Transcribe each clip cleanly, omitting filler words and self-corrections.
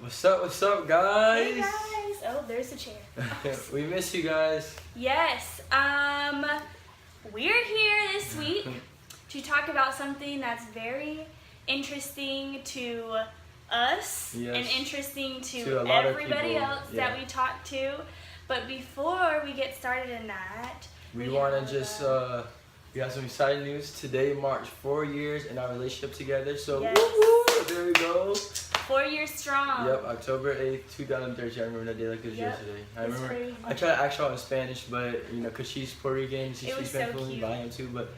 What's up, guys? Hey guys! Oh, there's a chair. We miss you guys. Yes. We're here this week to talk about something that's very interesting to us Yes. and interesting To a to lot of everybody people, else yeah. that we talk to. But before we get started in that, We want to just, we have some exciting news. Today marks 4 years in our relationship together. So, Yes. woo-hoo, there we go. 4 years strong. Yep, October 8th, 2013. I remember that day like it was Yep. yesterday. I It's remember, crazy. I tried to act out in Spanish, but, because she's Puerto Rican, she It was speaks so Spanish fluently, cute. but I am too, but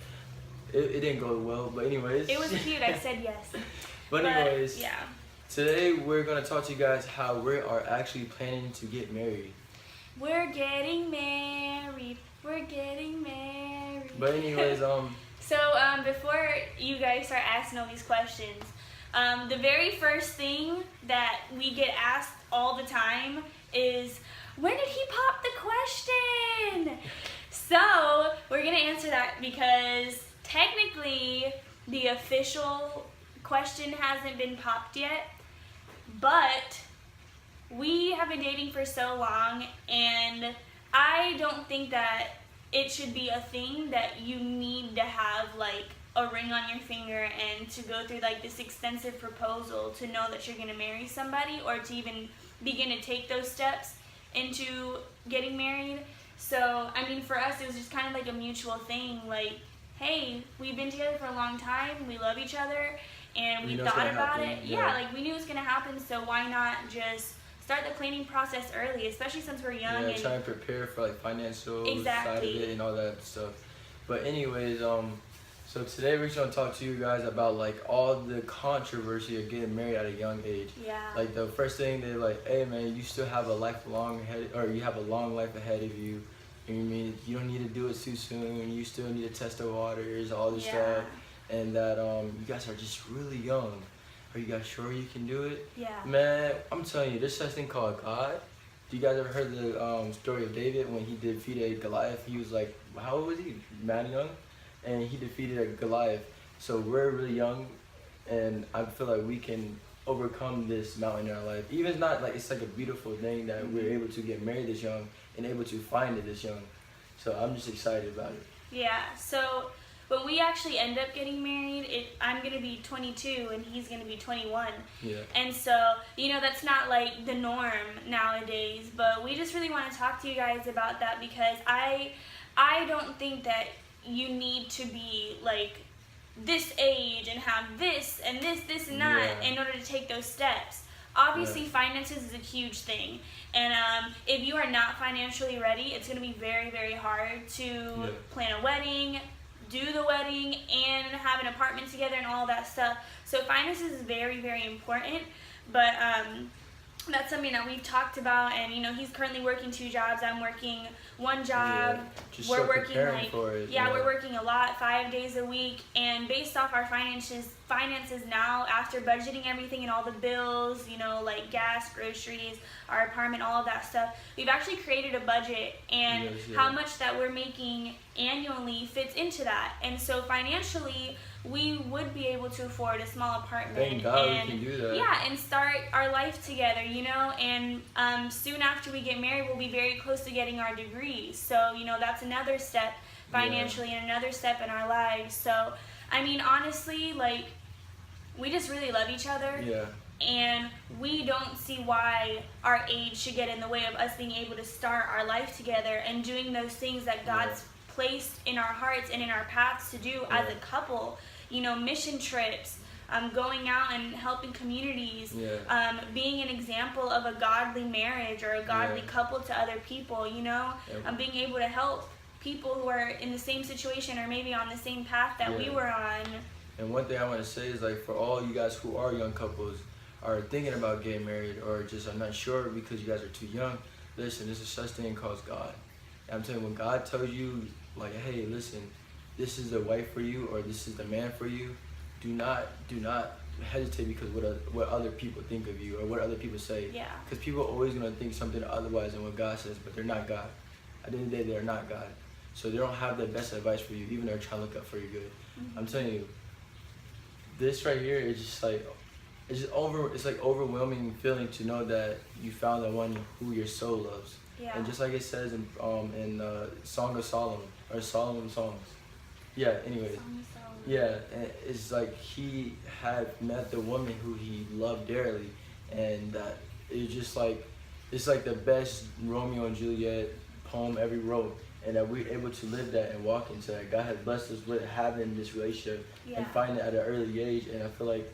it didn't go well. But anyways. It was cute. I said yes. But anyways, yeah. today we're going to talk to you guys how we are actually planning to get married. We're getting married. We're getting married. But anyways, So before you guys start asking all these questions, the very first thing that we get asked all the time is, when did he pop the question? So we're gonna answer that because technically the official question hasn't been popped yet, but we have been dating for so long, and I don't think that it should be a thing that you need to have like a ring on your finger and to go through like this extensive proposal to know that you're going to marry somebody, or to even begin to take those steps into getting married. So I mean, for us it was just kind of like a mutual thing, like, hey, we've been together for a long time, we love each other, and we know it's thought gonna about happen, it. yeah. Like we knew it was going to happen, so why not just start the planning process early, especially since we're young. yeah, And trying to prepare for like financial side of Exactly. it and all that stuff. But anyways, so today we're just gonna talk to you guys about like all the controversy of getting married at a young age. yeah, Like the first thing they're like, hey man, you still have a lifelong ahead, or you have a long life ahead of you. And you mean you don't need to do it too soon. You still need to test the waters, all this Yeah. stuff, and that you guys are just really young. Are you guys sure you can do it? yeah, Man, I'm telling you, there's such thing called God. Do you guys ever heard the story of David when he defeated Goliath? He was like, how old was he? Mad young, and he defeated Goliath. So we're really young, and I feel like we can overcome this mountain in our life. Even if it's not like, it's like a beautiful thing that we're able to get married this young and able to find it this young. So I'm just excited about it. yeah. So when we actually end up getting married, I'm gonna be 22 and he's gonna be 21. Yeah. And so, that's not like the norm nowadays, but we just really want to talk to you guys about that, because I don't think that you need to be like this age and have this and this and that Yeah. in order to take those steps. Obviously, Yeah. finances is a huge thing, and if you are not financially ready, it's going to be very, very hard to plan a wedding, do the wedding, and have an apartment together and all that stuff. So finances is very, very important, but that's something that we've talked about. And he's currently working 2 jobs, I'm working 1 job. Yeah. Just We're still working preparing like for it. yeah, we're working a lot, 5 days a week, and based off our finances now, after budgeting everything and all the bills, like gas, groceries, our apartment, all of that stuff, we've actually created a budget, and Yes, yeah. how much that we're making annually fits into that. And so financially, we would be able to afford a small apartment. Thank God we and can do that. yeah, and start our life together, and soon after we get married, we'll be very close to getting our degrees. So, that's another step financially and another step in our lives. So, I mean, honestly, like, we just really love each other. Yeah. And we don't see why our age should get in the way of us being able to start our life together and doing those things that God's placed in our hearts and in our paths to do as a couple. Mission trips, going out and helping communities, being an example of a godly marriage or a godly couple to other people, being able to help people who are in the same situation or maybe on the same path that we were on. And one thing I want to say is, like, for all you guys who are young couples, are thinking about getting married, or just are not sure because you guys are too young, listen, there's a such thing called God. And I'm telling you, when God tells you, like, hey, listen, this is the wife for you, or this is the man for you, do not hesitate because what other people think of you or what other people say. Yeah. Because people are always going to think something otherwise than what God says, but they're not God. At the end of the day, they're not God. So they don't have the best advice for you, even though they're trying to look out for your good. I'm telling you, this right here is just like, it's just it's like overwhelming feeling to know that you found the one who your soul loves. Yeah. And just like it says in Song of Solomon or Solomon Songs. Yeah. Anyways. Yeah, and it's like he had met the woman who he loved dearly, and it's just like it's like the best Romeo and Juliet poem ever wrote, and that we're able to live that and walk into that. God has blessed us with having this relationship and finding it at an early age, and I feel like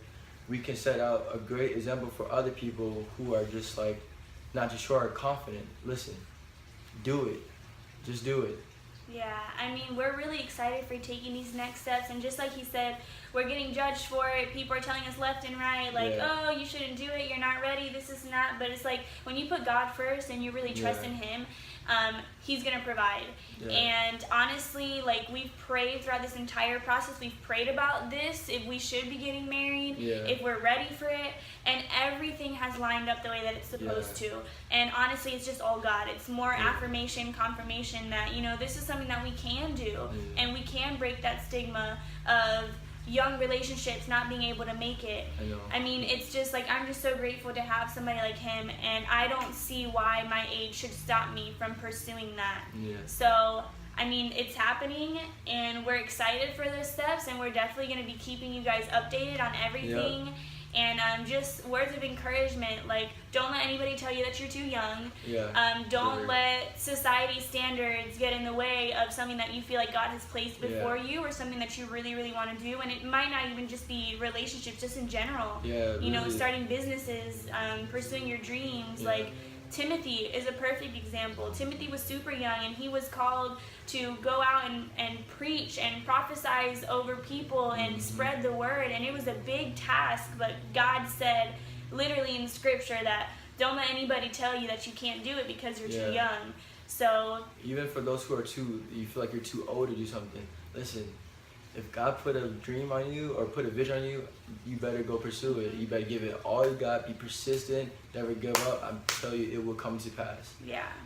we can set out a great example for other people who are just like not too sure or confident. Listen, do it, just do it. Yeah, I mean, we're really excited for taking these next steps, and just like he said, we're getting judged for it. People are telling us left and right, like, oh, you shouldn't do it, you're not ready, this is not, but it's like, when you put God first and you really trust in Him, He's gonna provide. And honestly, like, we've prayed throughout this entire process, we've prayed about this, if we should be getting married, if we're ready for it, and everything has lined up the way that it's supposed to. And honestly, it's just all God. It's more affirmation, confirmation that, you know, this is something that we can do, and we can break that stigma of young relationships not being able to make it. I mean, it's just like, I'm just so grateful to have somebody like him, and I don't see why my age should stop me from pursuing that. So, I mean, it's happening, and we're excited for those steps, and we're definitely going to be keeping you guys updated on everything. And just words of encouragement, like, don't let anybody tell you that you're too young. Don't let society standards get in the way of something that you feel like God has placed before you, or something that you really, really want to do. And it might not even just be relationships, just in general. You know, starting businesses, pursuing your dreams. Like, Timothy is a perfect example. Timothy was super young, and he was called to go out and preach and prophesize over people and spread the word, and it was a big task, but God said literally in scripture that don't let anybody tell you that you can't do it because you're too young. So even for those who are you feel like you're too old to do something, listen, if God put a dream on you or put a vision on you, you better go pursue it. You better give it all you got, be persistent, never give up. I'm telling you, it will come to pass.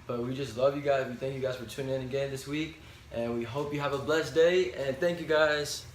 But we just love you guys. We thank you guys for tuning in again this week, and we hope you have a blessed day, and thank you guys.